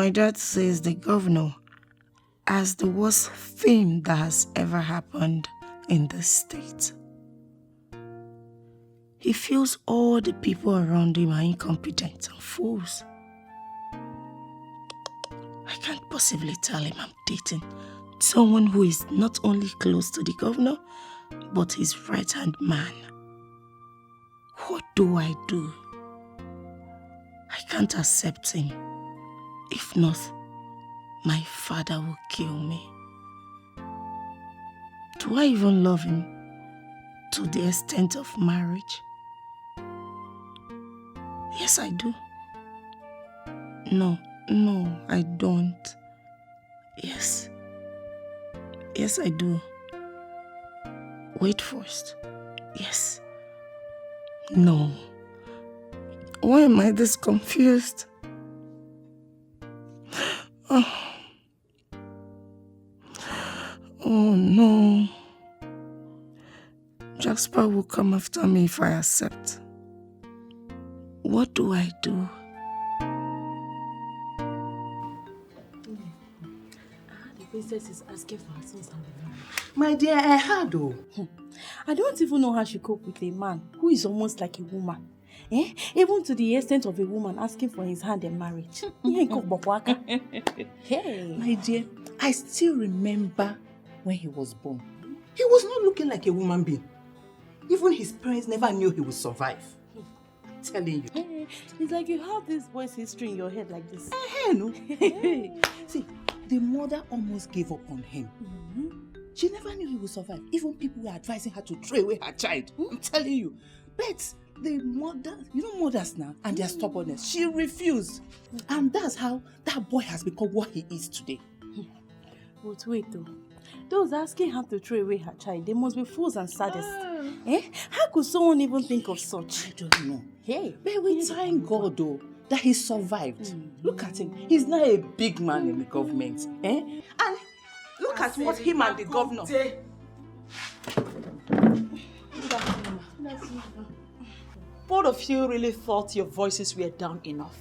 My dad says the governor has the worst thing that has ever happened in this state. He feels all the people around him are incompetent and fools. I can't possibly tell him I'm dating someone who is not only close to the governor, but his right-hand man. What do I do? I can't accept him. If not, my father will kill me. Do I even love him to the extent of marriage? Yes, I do. No, I don't. Yes, I do. Wait first. Yes. No. Why am I this confused? Oh no. Jasper will come after me if I accept. What do I do? The princess is asking for her son's hand. My dear, I heard though. I don't even know how she cope with a man who is almost like a woman. Even to the extent of a woman asking for his hand in marriage. Hey. My dear, I still remember when he was born. He was not looking like a woman being. Even his parents never knew he would survive. I'm telling you. It's like you have this boy's history in your head like this. No. See, the mother almost gave up on him. She never knew he would survive. Even people were advising her to throw away her child. I'm telling you. But the mother, you know mothers now, and their stubbornness, she refused. And that's how that boy has become what he is today. But wait though. Those asking her to throw away her child, they must be fools and sadists. How could someone even think of such? I don't know. But we thank God though that he survived. Look at him. He's now a big man in the government. And look at what him and the governor. Both of you really thought your voices were down enough.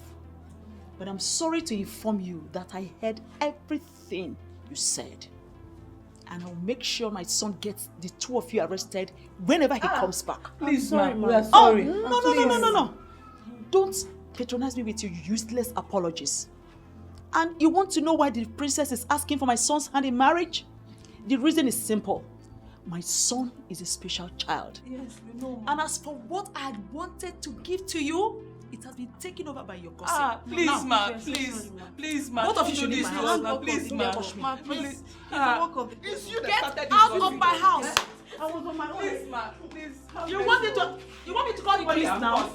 But I'm sorry to inform you that I heard everything you said. And I'll make sure my son gets the two of you arrested whenever he comes back. Please, sorry, ma. We are ma. sorry. No. Don't patronize me with your useless apologies. And you want to know why the princess is asking for my son's hand in marriage? The reason is simple. My son is a special child. Yes, we know. And as for what I had wanted to give to you, it has been taken over by your gossip. Please, ma. Please, ma. Both of you should do leave this my to house. us now. Please, ma. Please. You Get out of my house. I was on my own. Please, ma. Please. You want me to call the police now?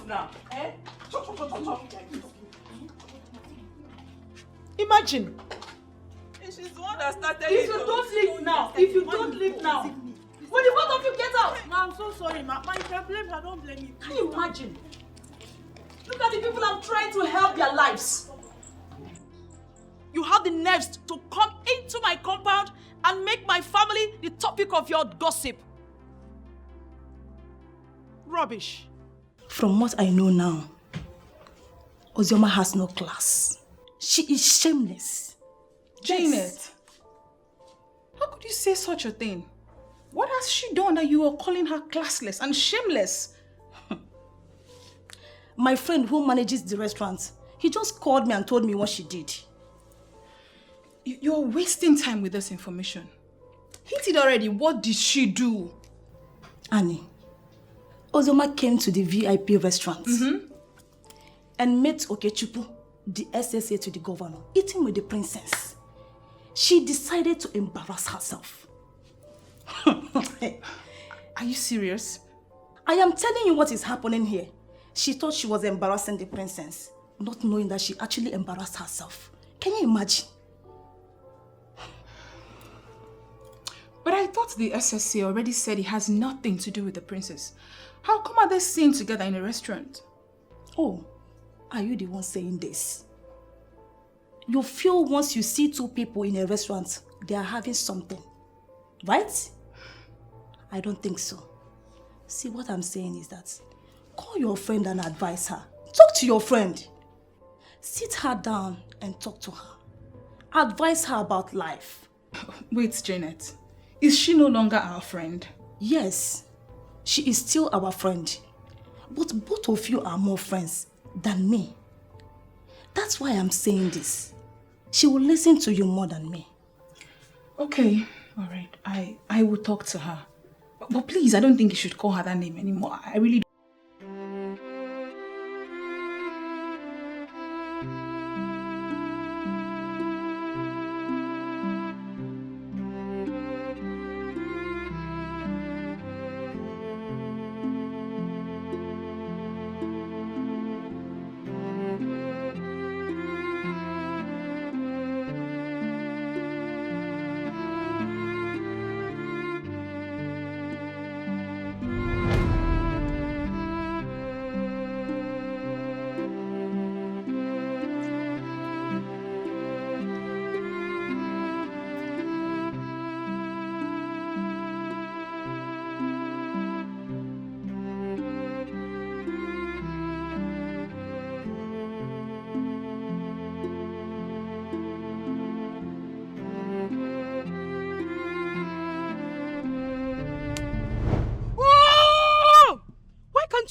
Imagine. She's the one that started If you don't leave now, will the both of you get out? Ma, I'm so sorry, ma. Ma, if I blame her, don't blame me. Can you imagine? Look at the people I'm trying to help their lives. You have the nerves to come into my compound and make my family the topic of your gossip. Rubbish. From what I know now, Ozioma has no class. She is shameless. Janet, how could you say such a thing? What has she done that you are calling her classless and shameless? My friend who manages the restaurant, he just called me and told me what she did. You're wasting time with this information. Hit it already. What did she do? Annie, Ozioma came to the VIP restaurant and met Okechupu, the SSA to the governor, eating with the princess. She decided to embarrass herself. Are you serious? I am telling you what is happening here. She thought she was embarrassing the princess, not knowing that she actually embarrassed herself. Can you imagine? But I thought the SSC already said it has nothing to do with the princess. How come are they seen together in a restaurant? Oh, are you the one saying this? You feel once you see two people in a restaurant, they are having something, right? I don't think so. See, what I'm saying is that call your friend and advise her. Talk to your friend. Sit her down and talk to her. Advise her about life. Wait, Janet. Is she no longer our friend? Yes, she is still our friend. But both of you are more friends than me. That's why I'm saying this. She will listen to you more than me. Okay, alright. I will talk to her. But please, I don't think you should call her that name anymore. I really don't.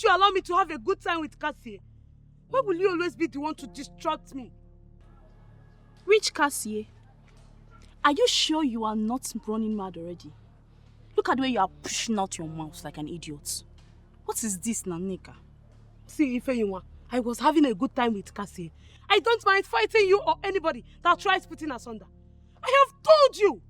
You allow me to have a good time with Cassie? Why will you always be the one to distract me? Which Cassie? Are you sure you are not running mad already? Look at the way you are pushing out your mouth like an idiot. What is this, Nanika? See, Ifeyinwa, I was having a good time with Cassie. I don't mind fighting you or anybody that tries putting us under. I have told you!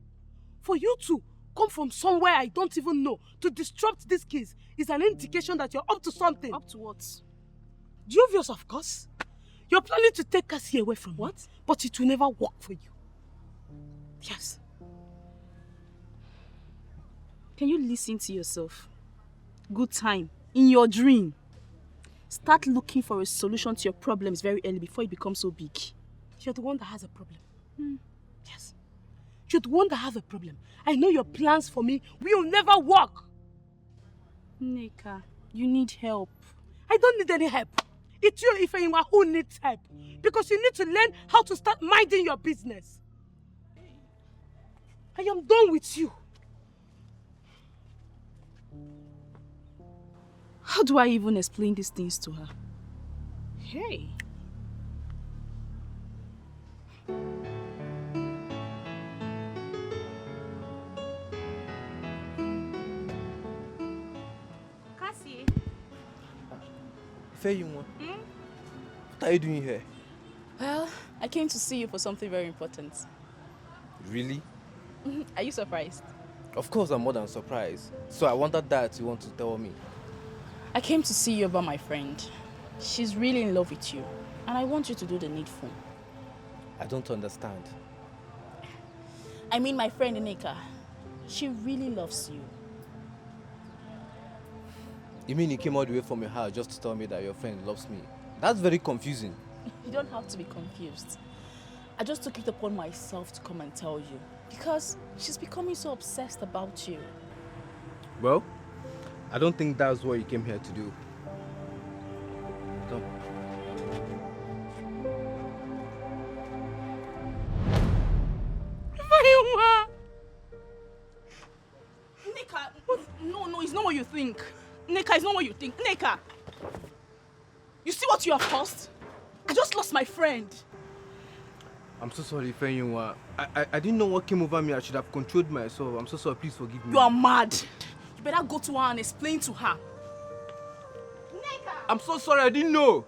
For you to come from somewhere I don't even know to disrupt this case is an indication that you're up to something. Up to what? Dubious, of course. You're planning to take Cassie away from me, but it will never work for you. Yes. Can you listen to yourself? Good time. In your dream. Start looking for a solution to your problems very early before it becomes so big. You're the one that has a problem. Yes. You're the one that has a problem. I know your plans for me will never work. Nneka, you need help. I don't need any help. It's you, Ifeyinwa, who needs help. Because you need to learn how to start minding your business. I am done with you. How do I even explain these things to her? Hey. Cassie. Fallin, what are you doing here? Well, I came to see you for something very important. Really? Are you surprised? Of course I'm more than surprised. So I wondered that you want to tell me. I came to see you about my friend. She's really in love with you. And I want you to do the needful. I don't understand. I mean my friend Nneka. She really loves you. You mean you came all the way from your house just to tell me that your friend loves me? That's very confusing. You don't have to be confused. I just took it upon myself to come and tell you. Because she's becoming so obsessed about you. Well, I don't think that's what you came here to do. Come. Nneka, no, it's not what you think. Nneka, it's not what you think. Nneka! You see what you have caused? I just lost my friend. I'm so sorry, Fallin. I didn't know what came over me. I should have controlled myself. I'm so sorry. Please forgive me. You are mad. You better go to her and explain to her. Nneka! I'm so sorry. I didn't know.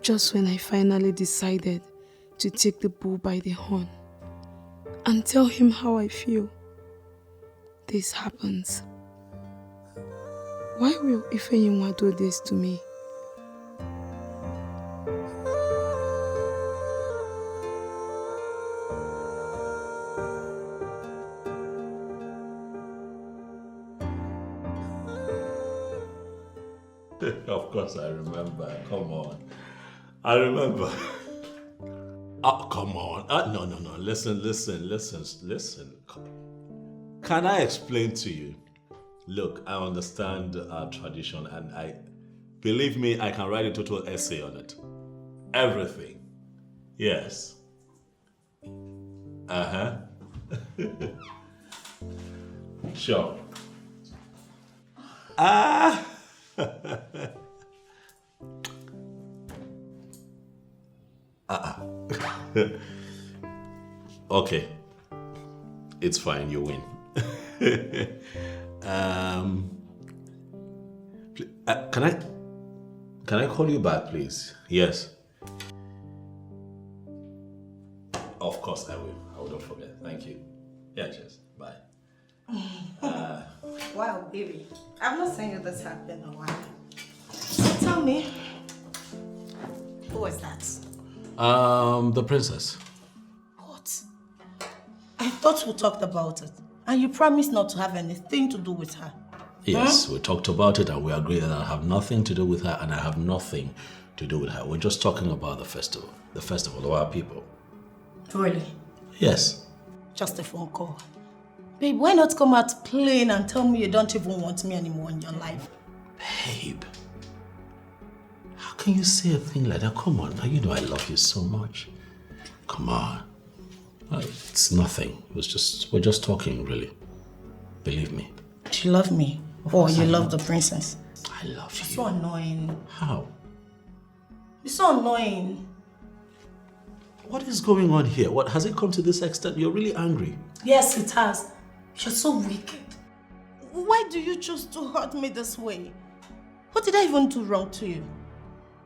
Just when I finally decided to take the bull by the horn and tell him how I feel. This happens. Why will Ifeyinwa do this to me? Of course I remember. Come on. I remember. Oh, come on. No. Listen. Can I explain to you? Look, I understand our tradition and believe me, I can write a total essay on it. Everything. Yes. Uh-huh. Sure. Okay. It's fine, you win. Can I call you back, please? Yes. Of course I will. I will not forget. Thank you. Yeah, cheers. Bye. Wow, baby. I've not seen you this happy in a while. So tell me, who was that? The princess. What? I thought we talked about it. And you promised not to have anything to do with her. Yes, we talked about it and we agreed that I have nothing to do with her and I have nothing to do with her. We're just talking about the festival of our people. Really? Yes. Just a phone call. Babe, why not come out plain and tell me you don't even want me anymore in your life? Babe, how can you say a thing like that? Come on, now you know I love you so much. Come on. It's nothing. We're just talking, really. Believe me. Do you love me? Or you love the princess? I love you. You're so annoying. How? You're so annoying. What is going on here? What has it come to this extent? You're really angry. Yes, it has. You're so wicked. Why do you choose to hurt me this way? What did I even do wrong to you?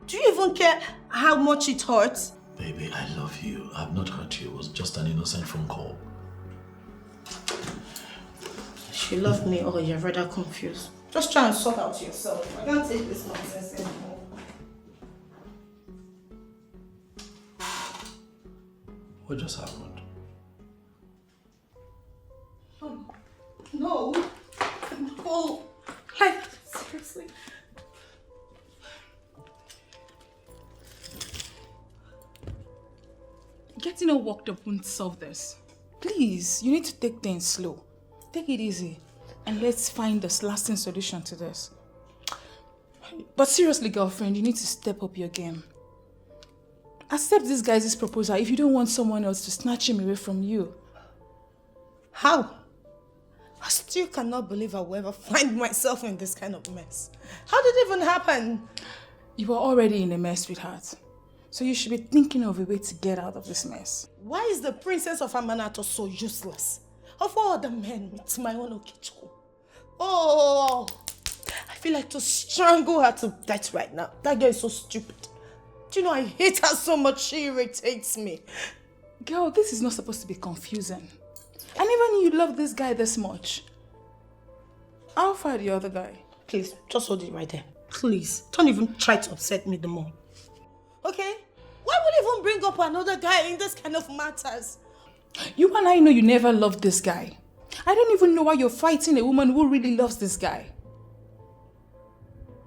Do you even care how much it hurts? Baby, I love you. I've not hurt you. It was just an innocent phone call. You love me or you're rather confused. Just try and sort out yourself. I can't take this nonsense anymore. What just happened? No. No. Like, seriously. Getting all worked up won't solve this. Please, you need to take things slow. Take it easy and let's find this lasting solution to this. But seriously, girlfriend, you need to step up your game. Accept this guy's proposal if you don't want someone else to snatch him away from you. How? I still cannot believe I will ever find myself in this kind of mess. How did it even happen? You were already in a mess, sweetheart. So you should be thinking of a way to get out of this mess. Why is the princess of Amanato so useless? Of all the men, it's my own Okechukwu. Oh, I feel like to strangle her to death right now. That girl is so stupid. Do you know, I hate her so much, she irritates me. Girl, this is not supposed to be confusing. I never knew you loved this guy this much. I'll find the other guy. Please, just hold it right there. Please, don't even try to upset me the more. Okay? Why would you even bring up another guy in this kind of matters? You and I know you never loved this guy. I don't even know why you're fighting a woman who really loves this guy.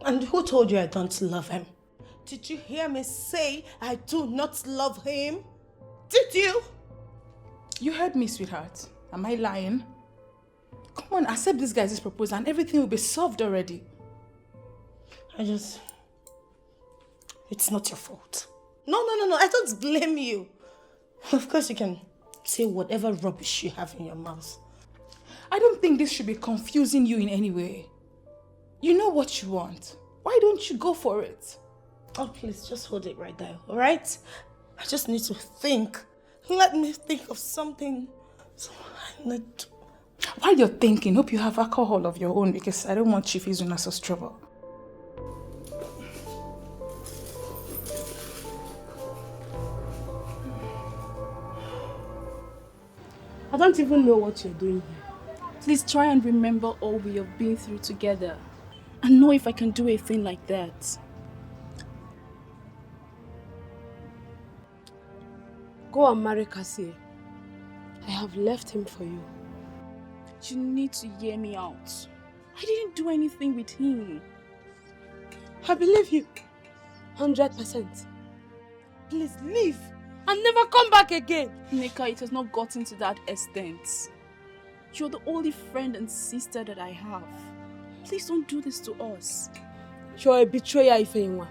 And who told you I don't love him? Did you hear me say I do not love him? Did you? You heard me, sweetheart. Am I lying? Come on, accept this guy's proposal and everything will be solved already. It's not your fault. No, I don't blame you. Of course you can say whatever rubbish you have in your mouth. I don't think this should be confusing you in any way. You know what you want. Why don't you go for it? Oh, please, just hold it right there, all right? I just need to think. Let me think of something. So I need to... While you're thinking, hope you have alcohol of your own because I don't want Chief Izunaso's trouble. don't even know what you're doing here. Please try and remember all we have been through together. And know if I can do a thing like that. Go and marry Cassie. I have left him for you. You need to hear me out. I didn't do anything with him. I believe you. 100%. Please leave and never come back again. Nika, it has not gotten to that extent. You're the only friend and sister that I have. Please don't do this to us. You're a betrayer, Ifeinwa,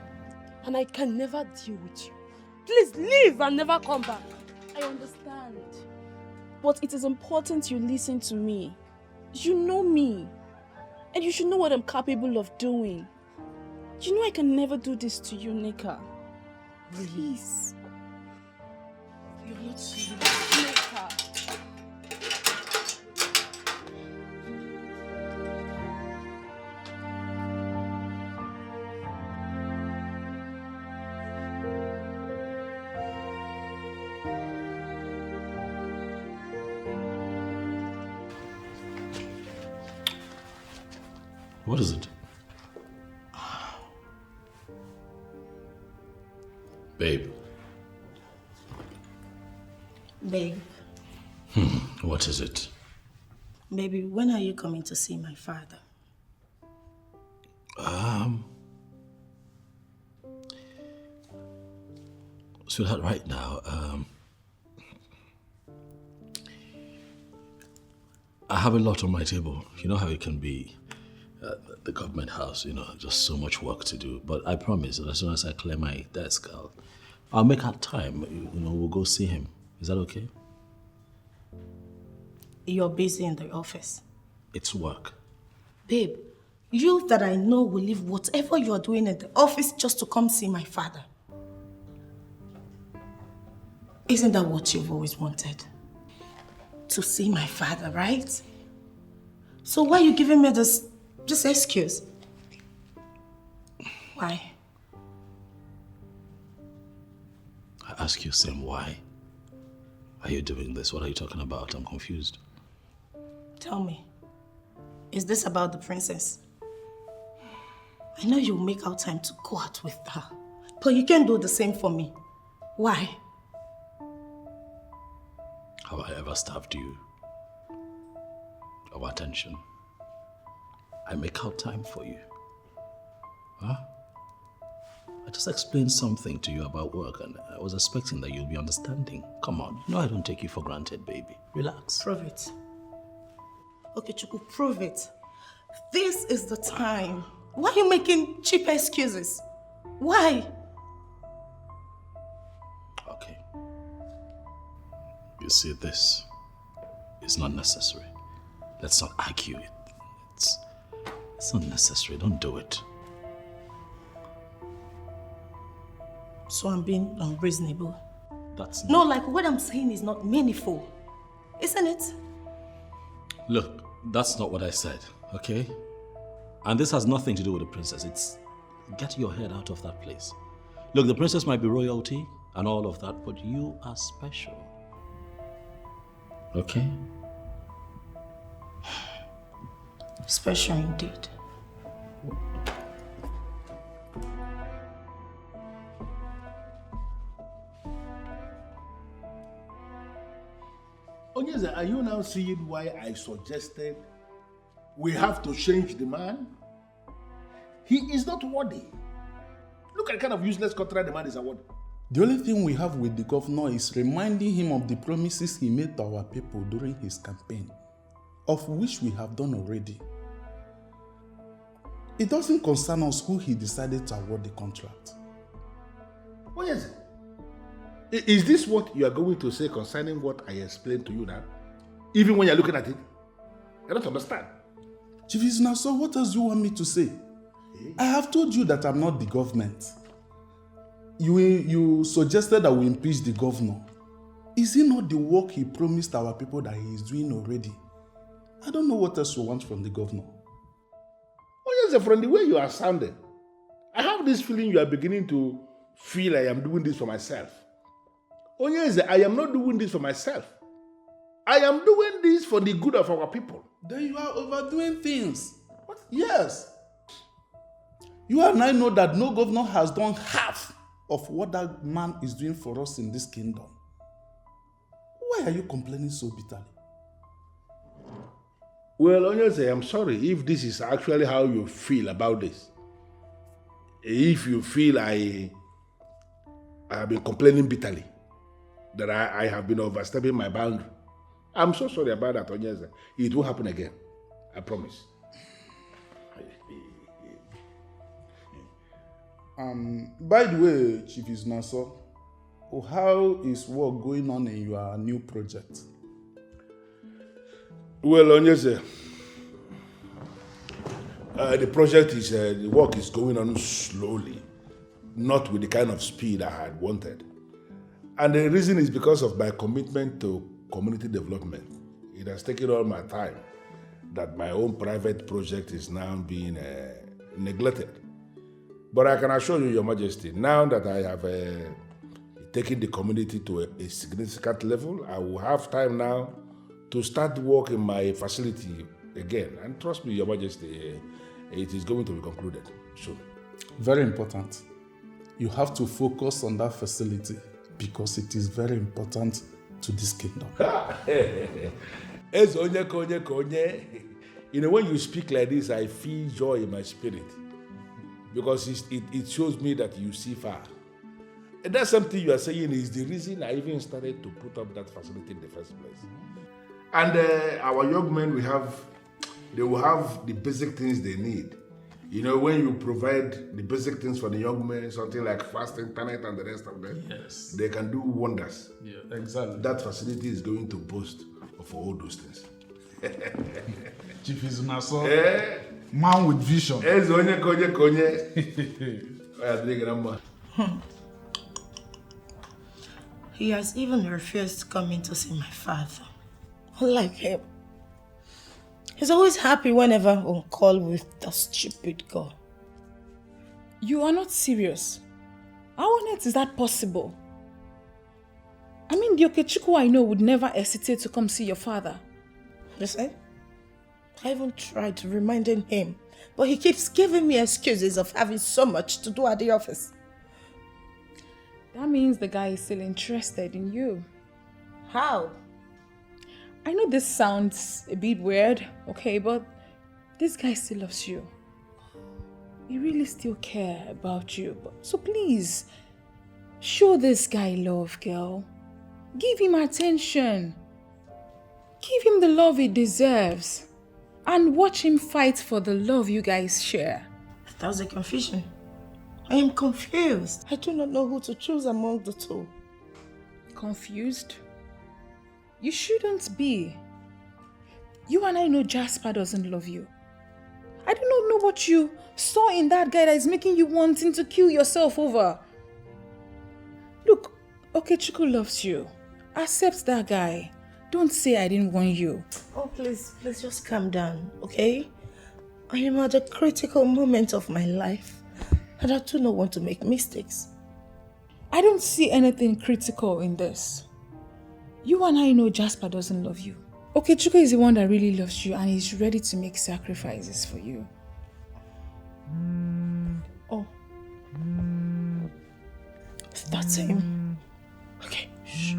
and I can never deal with you. Please leave and never come back. I understand. But it is important you listen to me. You know me. And you should know what I'm capable of doing. You know I can never do this to you, Nika. Please. You're not serious. Nika. What is it? Babe. Babe. What is it? Baby, when are you coming to see my father? Sweetheart, right now, I have a lot on my table. You know how it can be at the government house, just so much work to do. But I promise that as soon as I clear my desk, I'll make out time. We'll go see him. Is that okay? You're busy in the office. It's work. Babe, you that I know will leave whatever you're doing in the office just to come see my father. Isn't that what you've always wanted? To see my father, right? So why are you giving me this excuse? Why? I ask you, Sam, why are you doing this? What are you talking about? I'm confused. Tell me, is this about the princess? I know you'll make out time to go out with her, but you can't do the same for me. Why? Have I ever starved you of attention? I make out time for you. Huh? I just explained something to you about work and I was expecting that you'll be understanding. Come on, I don't take you for granted, baby. Relax. Prove it. Okay, Chuku, prove it. This is the time. Why are you making cheap excuses? Why? Okay. You see, this is not necessary. Let's not argue it. It's not necessary. Don't do it. So I'm being unreasonable. That's No, like what I'm saying is not meaningful. Isn't it? Look, that's not what I said, okay? And this has nothing to do with the princess. It's get your head out of that place. Look, the princess might be royalty and all of that, but you are special. Okay? Special indeed. Onyeze, are you now seeing why I suggested we have to change the man? He is not worthy. Look at the kind of useless contract the man is awarded. The only thing we have with the governor is reminding him of the promises he made to our people during his campaign, of which we have done already. It doesn't concern us who he decided to award the contract. Onyeze, is this what you are going to say concerning what I explained to you now? Even when you're looking at it? I don't understand. Chief Izuna, so what else do you want me to say? I have told you that I'm not the government. You suggested that we impeach the governor. Is it not the work he promised our people that he is doing already? I don't know what else you want from the governor. Oh yes, from the way you are sounding, I have this feeling you are beginning to feel I am doing this for myself. Oh yes, I am not doing this for myself. I am doing this for the good of our people. Then you are overdoing things. What? Yes. You and I know that no governor has done half of what that man is doing for us in this kingdom. Why are you complaining so bitterly? Well, Onyeze, I'm sorry if this is actually how you feel about this. If you feel I have been complaining bitterly, that I have been overstepping my boundary, I'm so sorry about that, Onyeze. It will happen again. I promise. By the way, Chief Izunaso, how is work going on in your new project? Well, Onyeze, the work is going on slowly, not with the kind of speed I had wanted. And the reason is because of my commitment to community development. It has taken all my time that my own private project is now being neglected. But I can assure you, Your Majesty, now that I have taken the community to a significant level, I will have time now to start work in my facility again. And trust me, Your Majesty, it is going to be concluded soon. Very important. You have to focus on that facility because it is very important to this kingdom. You know, when you speak like this, I feel joy in my spirit because it shows me that you see far. And that's something you are saying is the reason I even started to put up that facility in the first place. And our young men, they will have the basic things they need. You know, when you provide the basic things for the young men, something like fast internet and the rest of them, yes, they can do wonders. Yeah, exactly. That facility is going to boast of all those things. Chief Izunaso, man with vision. He has even refused to come in to see my father. Unlike him. He's always happy whenever I'm on call with the stupid girl. You are not serious. How on earth is that possible? I mean, the Okechukwu I know would never hesitate to come see your father. Listen, I even tried reminding him, but he keeps giving me excuses of having so much to do at the office. That means the guy is still interested in you. How? I know this sounds a bit weird, okay, but this guy still loves you. He really still cares about you. So please, show this guy love, girl. Give him attention. Give him the love he deserves. And watch him fight for the love you guys share. That was a confusion. I am confused. I do not know who to choose among the two. Confused? You shouldn't be. You and I know Jasper doesn't love you. I do not know what you saw in that guy that is making you wanting to kill yourself over. Look, Okechukwu loves you. Accept that guy. Don't say I didn't want you. Oh, please just calm down, okay? I am at a critical moment of my life, and I do not want to make mistakes. I don't see anything critical in this. You and I know Jasper doesn't love you. Okechukwu is the one that really loves you and is ready to make sacrifices for you. Oh. That's him. Okay, shh.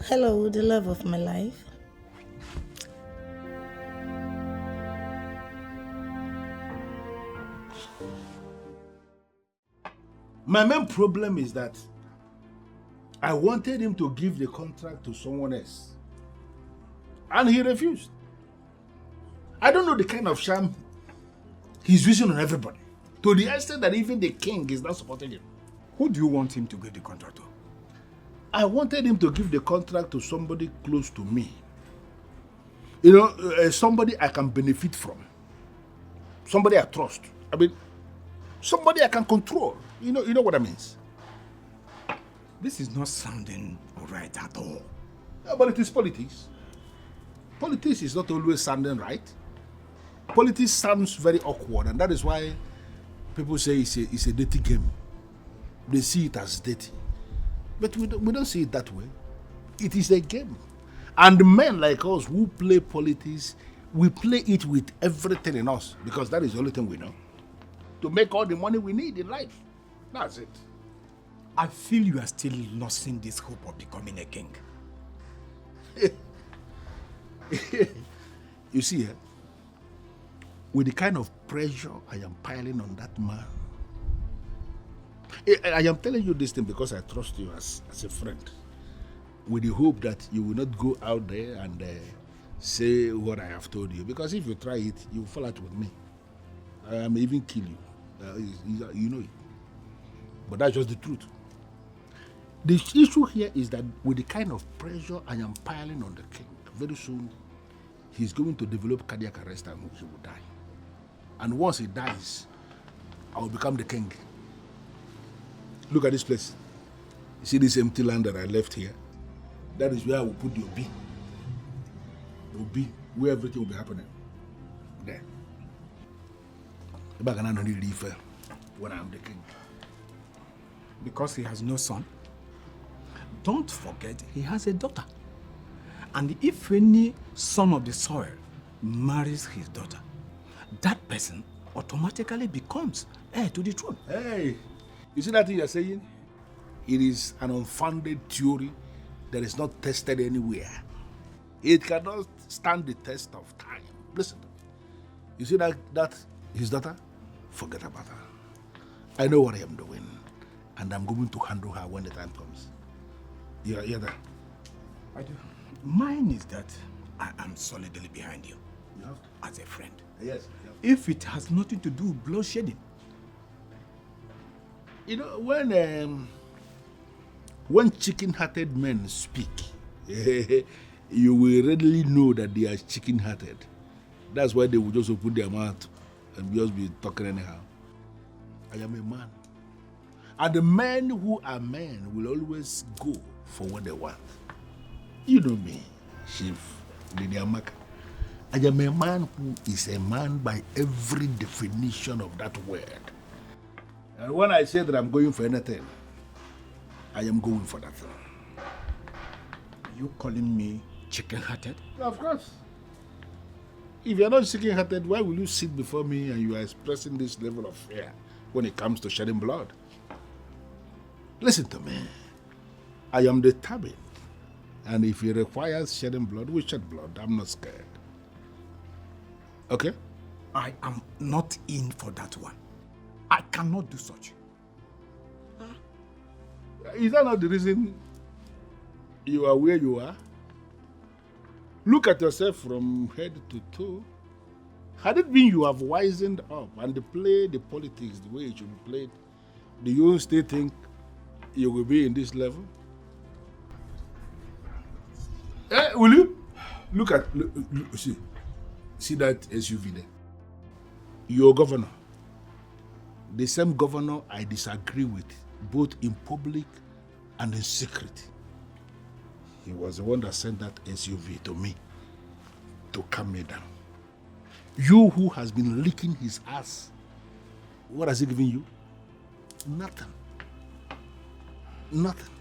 Hello, the love of my life. My main problem is that I wanted him to give the contract to someone else. And he refused. I don't know the kind of sham he's using on everybody. To the extent that even the king is not supporting him. Who do you want him to give the contract to? I wanted him to give the contract to somebody close to me. You know, somebody I can benefit from. Somebody I trust. I mean, somebody I can control. You know what I mean? This is not sounding right at all. Yeah, but it is politics. Politics is not always sounding right. Politics sounds very awkward, and that is why People say it's a dirty game. They see it as dirty. But we don't see it that way. It is a game. And men like us who play politics, we play it with everything in us because that is the only thing we know. To make all the money we need in life. That's it. I feel you are still losing this hope of becoming a king. You see, with the kind of pressure I am piling on that man, I am telling you this thing because I trust you as a friend, with the hope that you will not go out there and say what I have told you. Because if you try it, you will fall out with me. I may even kill you. You know it. But that's just the truth. The issue here is that with the kind of pressure I am piling on the king, very soon he's going to develop cardiac arrest and he will die. And once he dies, I will become the king. Look at this place. You see this empty land that I left here? That is where I will put the Obi. The Obi, where everything will be happening. There. When I am the king. Because he has no son. Don't forget, he has a daughter. And if any son of the soil marries his daughter, that person automatically becomes heir to the throne. Hey, you see that thing you're saying? It is an unfounded theory that is not tested anywhere. It cannot stand the test of time. Listen, you see that his daughter? Forget about her. I know what I am doing, and I'm going to handle her when the time comes. You hear that? I do. Mine is that I am solidly behind you. You have to. As a friend. Yes. If it has nothing to do with bloodshedding. You know, when chicken-hearted men speak, you will readily know that they are chicken-hearted. That's why they will just open their mouth and just be talking anyhow. I am a man. And the men who are men will always go for what they want. You know me, Chief Lady Amaka. I am a man who is a man by every definition of that word. And when I say that I'm going for anything, I am going for that thing. You calling me chicken-hearted? Of course. If you're not chicken-hearted, why will you sit before me and you are expressing this level of fear when it comes to shedding blood? Listen to me. I am determined. And if it requires shedding blood, we shed blood. I'm not scared. Okay? I am not in for that one. I cannot do such. Is that not the reason you are where you are? Look at yourself from head to toe. Had it been you have wisened up and played the politics the way it should be played, do you still think you will be in this level? Will you? Look, see that SUV there? Your governor. The same governor I disagree with, both in public and in secret. He was the one that sent that SUV to me to calm me down. You who has been licking his ass, what has he given you? Nothing. Nothing.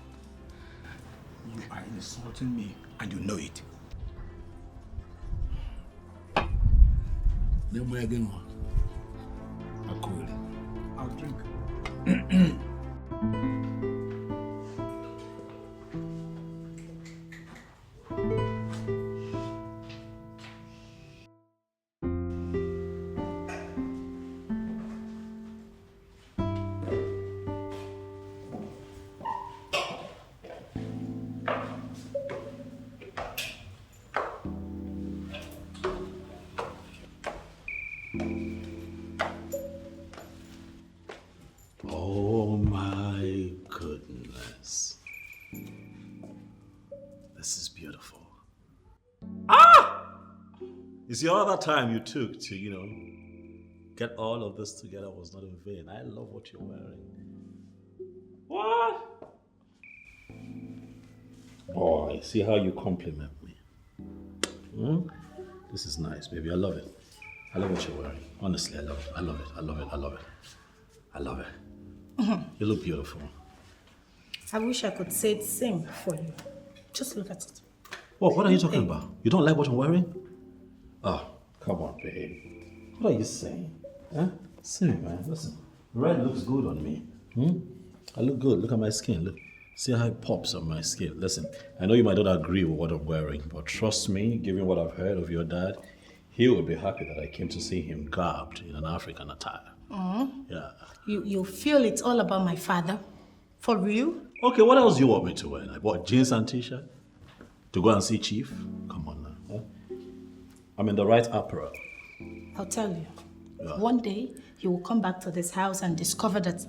You are insulting me and you know it. Then we're again one. I'll drink. Oh my goodness. This is beautiful. You see, all that time you took to, get all of this together was not in vain. I love what you're wearing. What? Oh, I see how you compliment me. This is nice, baby. I love it. I love what you're wearing. Honestly, I love it. I love it. I love it. I love it. I love it. You look beautiful. I wish I could say the same for you. Just look at it. What are you talking about? You don't like what I'm wearing? Oh, come on, babe. What are you saying? Huh? See, man, listen. Red looks good on me. I look good. Look at my skin. Look. See how it pops on my skin. Listen, I know you might not agree with what I'm wearing, but trust me, given what I've heard of your dad, he would be happy that I came to see him garbed in an African attire. Yeah. You feel it's all about my father? For real? Okay, what else do you want me to wear? Like what, jeans and t-shirt? To go and see Chief? Come on now. Huh? I'm in the right apparel. I'll tell you. Yeah. One day, you will come back to this house and discover that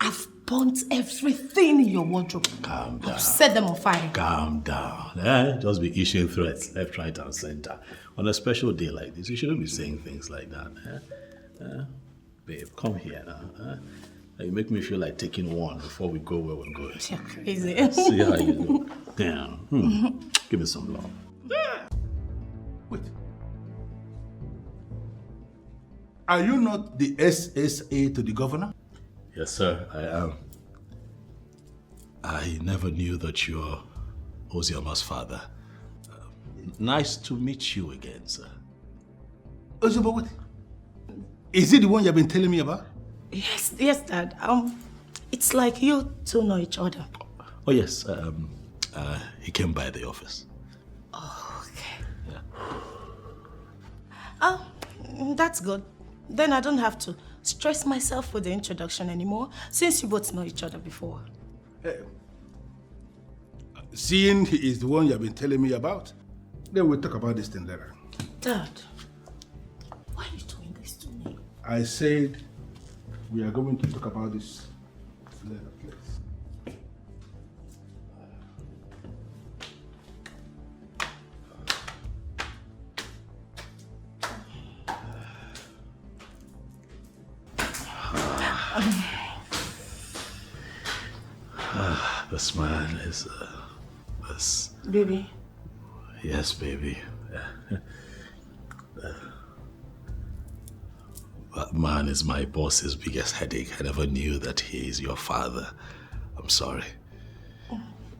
I've burnt everything in your wardrobe. Calm down. I've set them on fire. Calm down. Just be issuing threats left, right, and center. On a special day like this, you shouldn't be saying things like that. Babe, come here now. You make me feel like taking one before we go where we're going. You're crazy. See how you look. Damn. Give me some love. Wait. Are you not the SSA to the governor? Yes, sir, I am. I never knew that you're Oziama's father. Nice to meet you again, sir. Oziama, what? Is it the one you've been telling me about? Yes, Dad. It's like you two know each other. Oh, yes. He came by the office. Oh, okay. Yeah. Oh, that's good. Then I don't have to stress myself with the introduction anymore, since you both know each other before. Seeing he is the one you've been telling me about, then we'll talk about this thing later. Dad, why are you doing this to me? I said we are going to talk about this later, please. This man is, this... Baby. Yes, baby. That man is my boss's biggest headache. I never knew that he is your father. I'm sorry.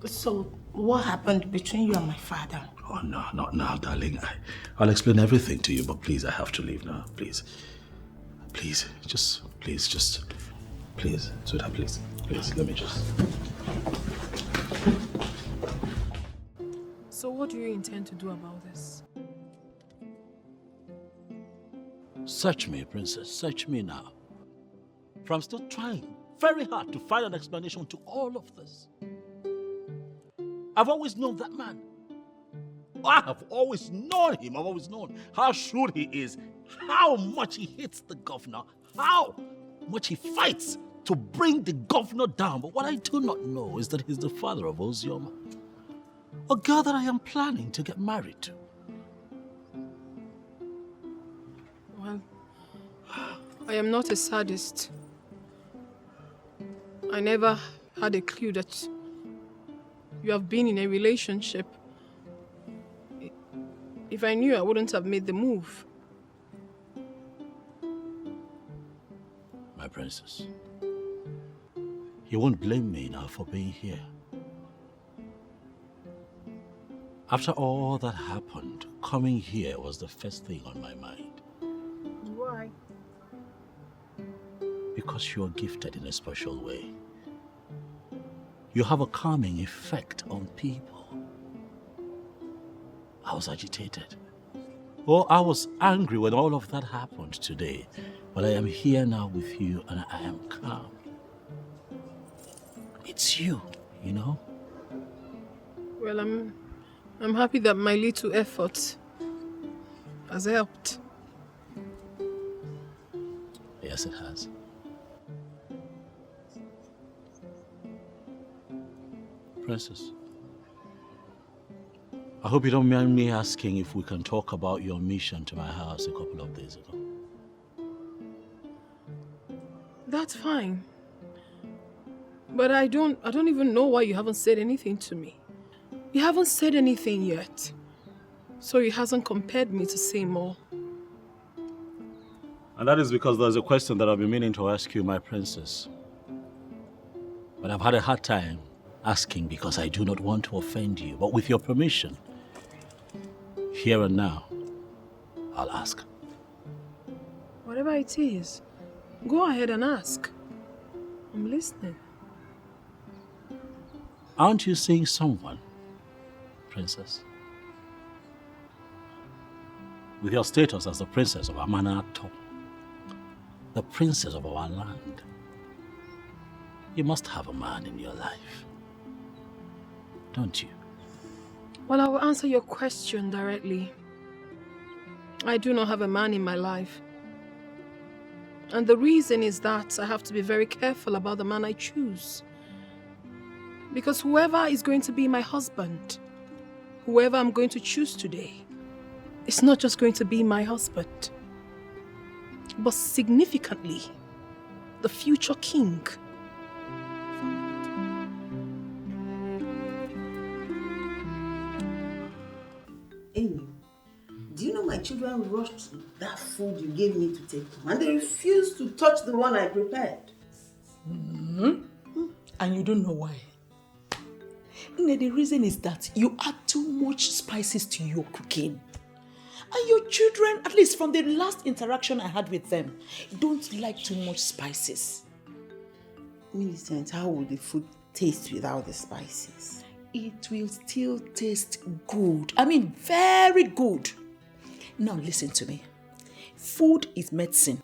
So, what happened between you and my father? Oh, no, not now, darling. I'll explain everything to you, but please, I have to leave now. Please. Please, please, sweetheart, please. Please, let me just... So what do you intend to do about this? Search me, princess. Search me now. For I'm still trying very hard to find an explanation to all of this. I've always known that man. I have always known him. I've always known how shrewd he is, how much he hates the governor, how much he fights to bring the governor down. But what I do not know is that he's the father of Ozioma, a girl that I am planning to get married to. Well, I am not a sadist. I never had a clue that you have been in a relationship. If I knew, I wouldn't have made the move. My princess, you won't blame me now for being here. After all that happened, coming here was the first thing on my mind. Why? Because you are gifted in a special way. You have a calming effect on people. I was agitated. Oh, I was angry when all of that happened today. But I am here now with you and I am calm. It's you, you know? Well, I'm happy that my little effort has helped. Yes, it has. Princess, I hope you don't mind me asking if we can talk about your mission to my house a couple of days ago. That's fine. But I don't even know why you haven't said anything to me. You haven't said anything yet. So it hasn't compelled me to say more. And that is because there's a question that I've been meaning to ask you, my princess. But I've had a hard time asking because I do not want to offend you. But with your permission, here and now, I'll ask. Whatever it is, go ahead and ask. I'm listening. Aren't you seeing someone, princess? With your status as the princess of Amanato, the princess of our land, you must have a man in your life, don't you? Well, I will answer your question directly. I do not have a man in my life. And the reason is that I have to be very careful about the man I choose. Because whoever is going to be my husband, whoever I'm going to choose today, it's not just going to be my husband, but significantly, the future king. Amy, do you know my children rushed that food you gave me to take home and they refused to touch the one I prepared? And you don't know why. The reason is that you add too much spices to your cooking. And your children, at least from the last interaction I had with them, don't like too much spices. Millicent, how will the food taste without the spices? It will still taste good. I mean, very good. Now listen to me. Food is medicine,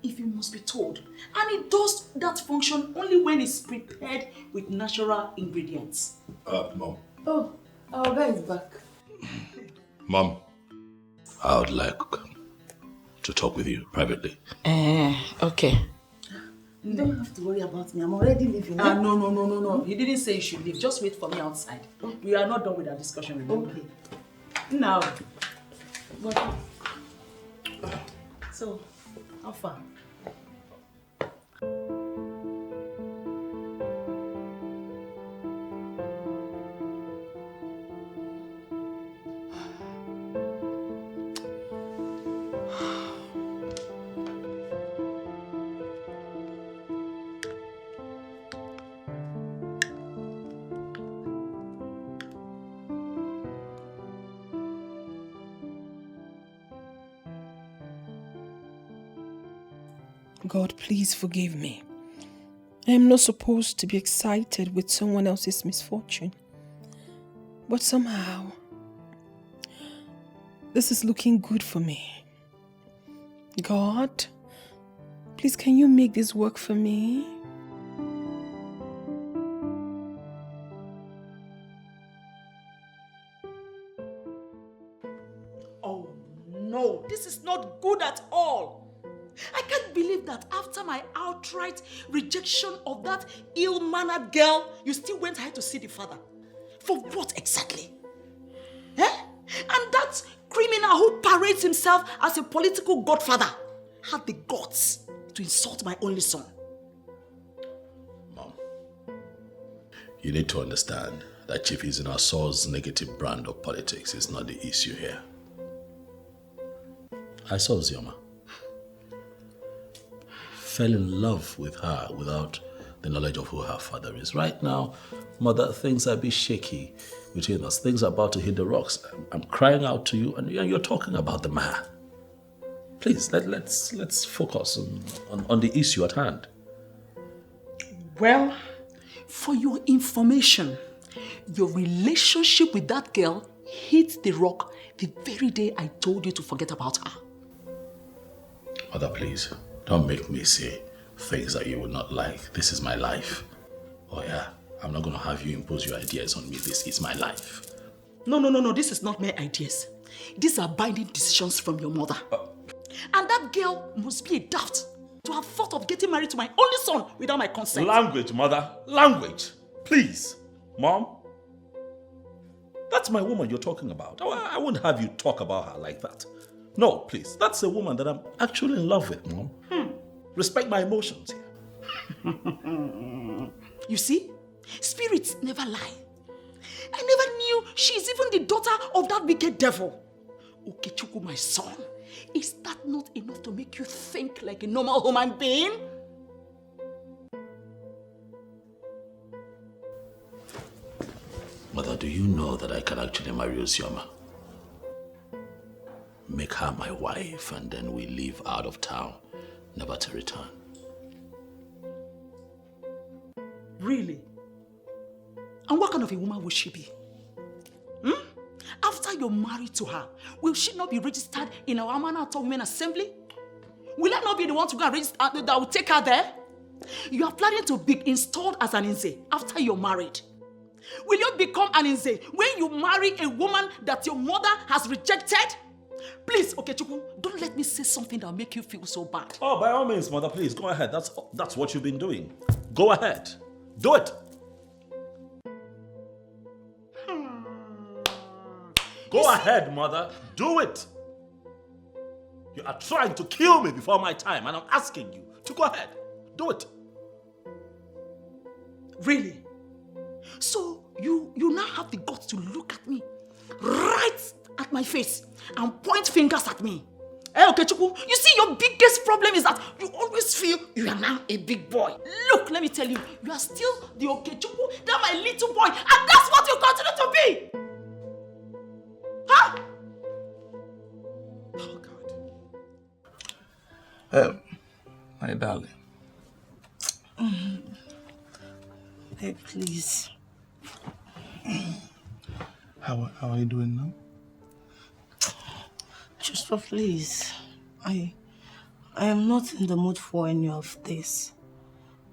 if you must be told. And it does that function only when it's prepared with natural ingredients. Mom. Oh, our guy is back. Mom, I would like to talk with you privately. Okay. You don't have to worry about me. I'm already leaving. No. He didn't say you should leave. Just wait for me outside. Okay. We are not done with our discussion, remember? Okay. Now. What? So, how far? God, please forgive me. I am not supposed to be excited with someone else's misfortune. But somehow, this is looking good for me. God, please can you make this work for me? Oh no, this is not good at all. I can't believe that after my outright rejection of that ill-mannered girl, you still went ahead to see the father. For what exactly? And that criminal who parades himself as a political godfather had the guts to insult my only son. Mom, you need to understand that Chief Izinaso's negative brand of politics is not the issue here. I saw Zioma. Fell in love with her without the knowledge of who her father is. Right now, Mother, things are a bit shaky between us. Things are about to hit the rocks. I'm crying out to you and you're talking about the man. Please, let's focus on the issue at hand. Well, for your information, your relationship with that girl hit the rock the very day I told you to forget about her. Mother, please, don't make me say things that you would not like. This is my life. Oh yeah, I'm not going to have you impose your ideas on me. This is my life. No, this is not mere ideas. These are binding decisions from your mother. And that girl must be a daft to have thought of getting married to my only son without my consent. Language, Mother. Language. Please. Mom. That's my woman you're talking about. I wouldn't have you talk about her like that. No, please. That's a woman that I'm actually in love with, Mom. Respect my emotions here. You see? Spirits never lie. I never knew she's even the daughter of that wicked devil. Okechukwu, my son, Is that not enough to make you think like a normal human being? Mother, do you know that I can actually marry Uzioma? Make her my wife and then we leave out of town, never to return. Really? And what kind of a woman will she be? After you're married to her, will she not be registered in our Amanata Women Assembly? Will I not be the one to go and register that will take her there? You are planning to be installed as an Nze after you're married. Will you become an Nze when you marry a woman that your mother has rejected? Please, Okechukwu, don't let me say something that will make you feel so bad. Oh, by all means, mother, please, go ahead. That's what you've been doing. Go ahead. Do it. Go ahead, mother. Do it. You are trying to kill me before my time, and I'm asking you to go ahead. Do it. Really? So you now have the guts to look at me, right at my face, and point fingers at me. Hey, Okechukwu, you see, your biggest problem is that you always feel you are now a big boy. Look, let me tell you, you are still the Okechukwu, that my little boy, and that's what you continue to be. Huh? Oh, God. My darling. Hey, please. How are you doing now? Just please. I am not in the mood for any of this.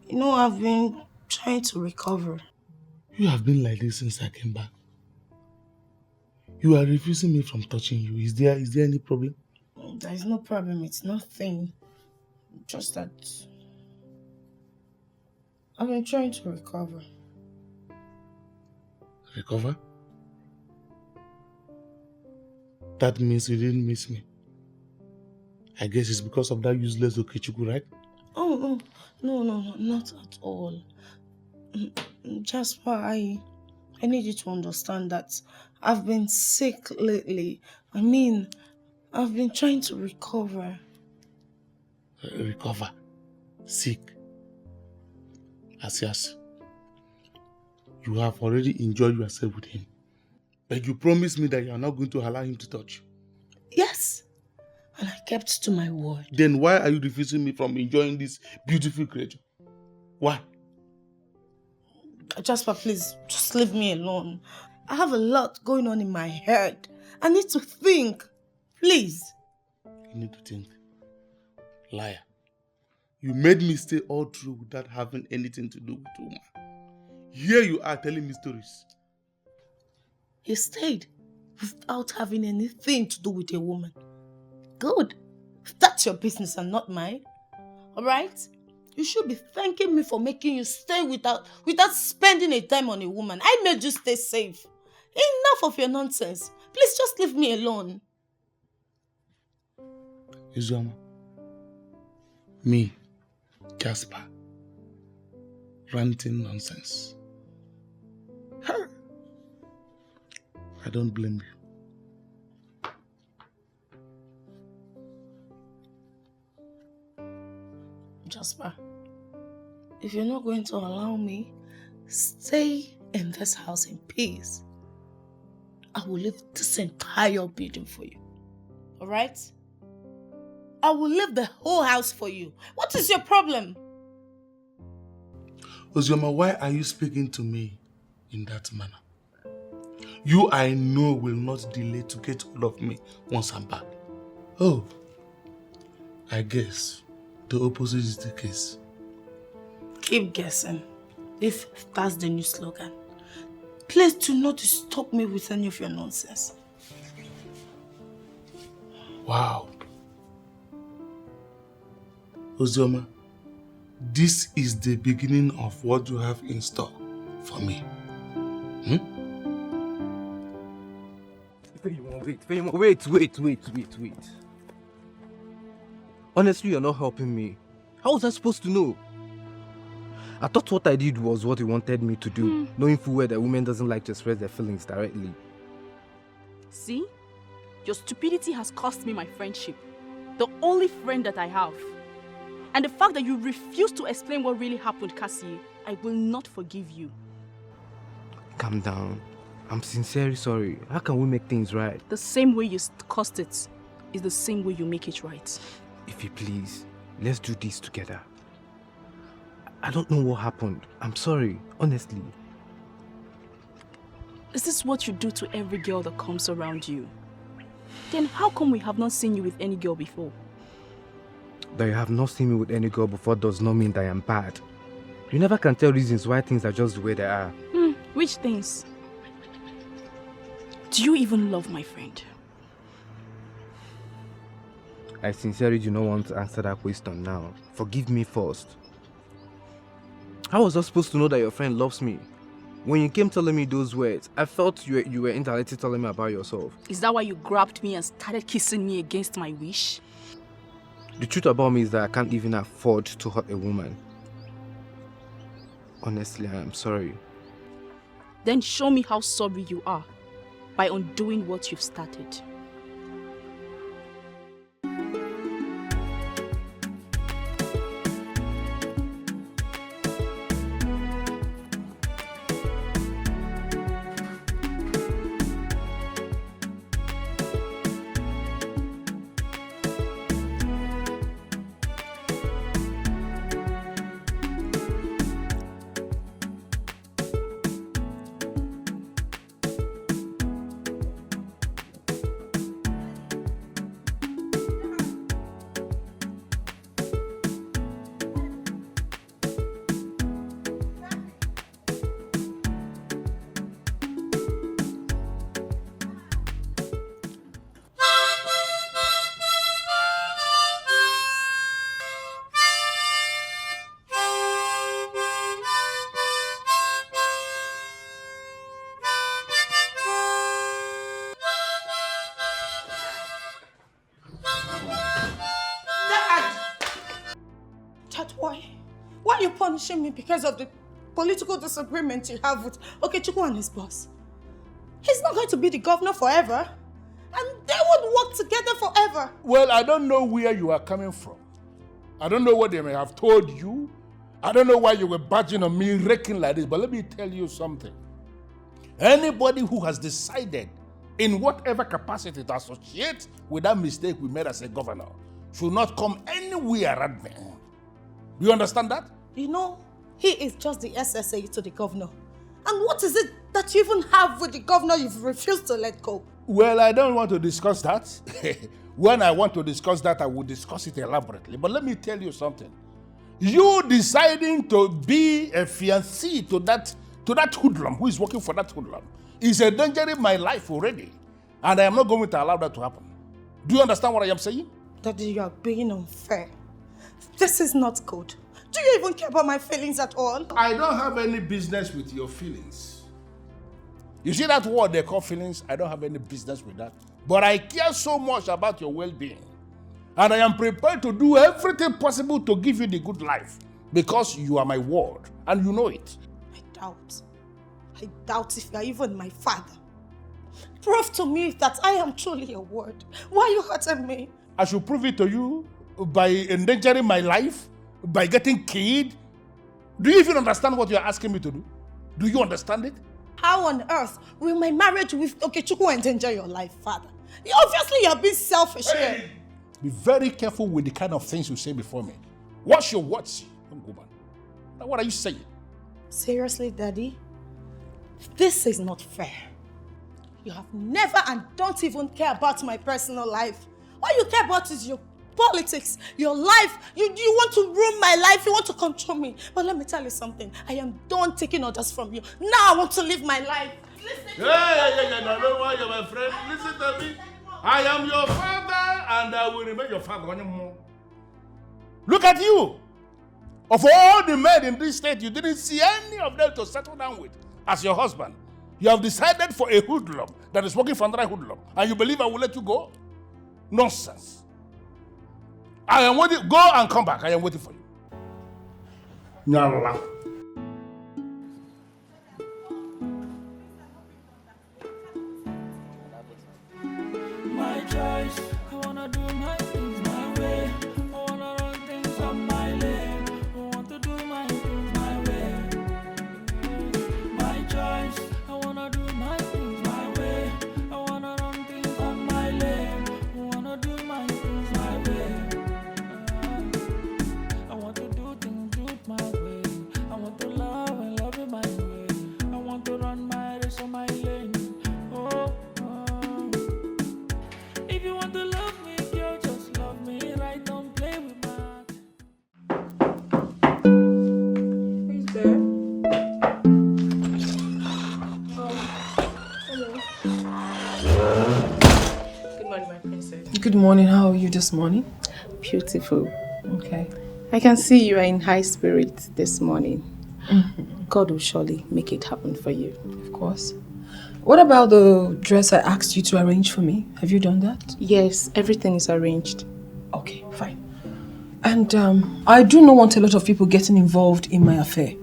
You know, I've been trying to recover. You have been like this since I came back. You are refusing me from touching you. Is there any problem? There is no problem. It's nothing. Just that I've been trying to recover. Recover? That means you didn't miss me. I guess it's because of that useless Okechukwu, right? Oh, no, not at all. Jasper, I need you to understand that I've been sick lately. I mean, I've been trying to recover. Recover? Sick? Asias, you have already enjoyed yourself with him. But you promised me that you are not going to allow him to touch you. Yes, and I kept to my word. Then why are you refusing me from enjoying this beautiful creature? Why? Jasper, please, just leave me alone. I have a lot going on in my head. I need to think. Please. You need to think. Liar. You made me stay all through without having anything to do with woman. Here you are telling me stories. You stayed without having anything to do with a woman. Good. That's your business and not mine. Alright? You should be thanking me for making you stay without spending a dime on a woman. I made you stay safe. Enough of your nonsense. Please just leave me alone. Uzioma. Me, Jasper. Ranting nonsense. I don't blame you. Jasper, if you're not going to allow me stay in this house in peace, I will leave this entire building for you. Alright? I will leave the whole house for you. What is your problem? Uzioma, why are you speaking to me in that manner? You, I know, will not delay to get hold of me once I'm back. Oh, I guess the opposite is the case. Keep guessing, if that's the new slogan. Please do not disturb me with any of your nonsense. Wow. Uzioma, this is the beginning of what you have in store for me. Wait. Honestly, you're not helping me. How was I supposed to know? I thought what I did was what you wanted me to do, knowing full well that a woman doesn't like to express their feelings directly. See? Your stupidity has cost me my friendship. The only friend that I have. And the fact that you refuse to explain what really happened, Cassie, I will not forgive you. Calm down. I'm sincerely sorry. How can we make things right? The same way you caused it is the same way you make it right. If you please, let's do this together. I don't know what happened. I'm sorry, honestly. Is this what you do to every girl that comes around you? Then how come we have not seen you with any girl before? That you have not seen me with any girl before does not mean that I am bad. You never can tell reasons why things are just the way they are. Which things? Do you even love my friend? I sincerely do not want to answer that question now. Forgive me first. How was I supposed to know that your friend loves me? When you came telling me those words, I felt you were indirectly telling me about yourself. Is that why you grabbed me and started kissing me against my wish? The truth about me is that I can't even afford to hurt a woman. Honestly, I am sorry. Then show me how sorry you are by undoing what you've started. Why are you punishing me because of the political disagreement you have with Okechukwu and his boss? He's not going to be the governor forever. And they would work together forever. Well, I don't know where you are coming from. I don't know what they may have told you. I don't know why you were badging on me, raking like this. But let me tell you something. Anybody who has decided in whatever capacity to associate with that mistake we made as a governor should not come anywhere around me. Do you understand that? You know, he is just the SSA to the governor. And what is it that you even have with the governor you've refused to let go? Well, I don't want to discuss that. When I want to discuss that, I will discuss it elaborately. But let me tell you something. You deciding to be a fiancé to that hoodlum who is working for that hoodlum is a danger in my life already. And I am not going to allow that to happen. Do you understand what I am saying? Daddy, you are being unfair. This is not good. Do you even care about my feelings at all? I don't have any business with your feelings. You see that word they call feelings? I don't have any business with that. But I care so much about your well-being. And I am prepared to do everything possible to give you the good life. Because you are my word. And you know it. I doubt if you are even my father. Prove to me that I am truly your word. Why are you hurting me? I should prove it to you by endangering my life, by getting killed. Do you even understand what you are asking me to do? Do you understand it? How on earth will my marriage with Okechukwu endanger your life, Father? Obviously, you are being selfish here. Be very careful with the kind of things you say before me. Watch your words. Don't go back. Now, what are you saying? Seriously, Daddy? This is not fair. You have never and don't even care about my personal life. All you care about is your politics, your life. You want to ruin my life. You want to control me. But let me tell you something. I am done taking orders from you. Now I want to live my life. Listen no, don't worry, my friend. Listen to me. I am your father and I will remain your father. Look at you. Of all the men in this state, you didn't see any of them to settle down with as your husband. You have decided for a hoodlum that is working for another hoodlum. And you believe I will let you go? Nonsense. I am waiting. Go and come back. I am waiting for you. Nyala. My choice. I wanna do my things my way. morning. How are you this morning? Beautiful. Okay. I can see you are in high spirits this morning. Mm-hmm. God will surely make it happen for you. Of course. What about the dress I asked you to arrange for me? Have you done that? Yes, everything is arranged. Okay, fine. And I do not want a lot of people getting involved in my affair.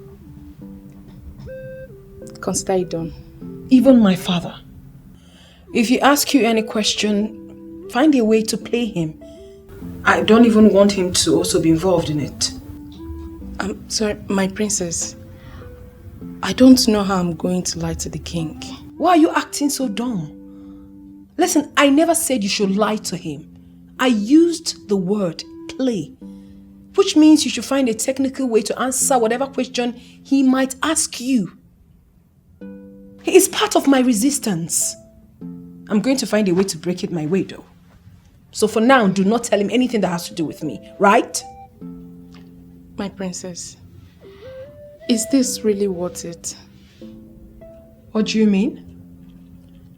Consider it done. Even my father. If he asks you any question, find a way to play him. I don't even want him to also be involved in it. I'm sorry, my princess. I don't know how I'm going to lie to the king. Why are you acting so dumb? Listen, I never said you should lie to him. I used the word play, which means you should find a technical way to answer whatever question he might ask you. He is part of my resistance. I'm going to find a way to break it my way though. So for now, do not tell him anything that has to do with me, right? My princess, is this really worth it? What do you mean?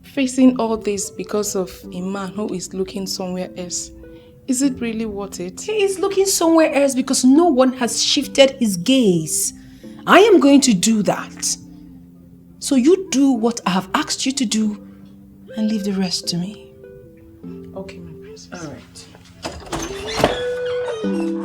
Facing all this because of a man who is looking somewhere else. Is it really worth it? He is looking somewhere else because no one has shifted his gaze. I am going to do that. So you do what I have asked you to do and leave the rest to me. Okay, my princess. All right.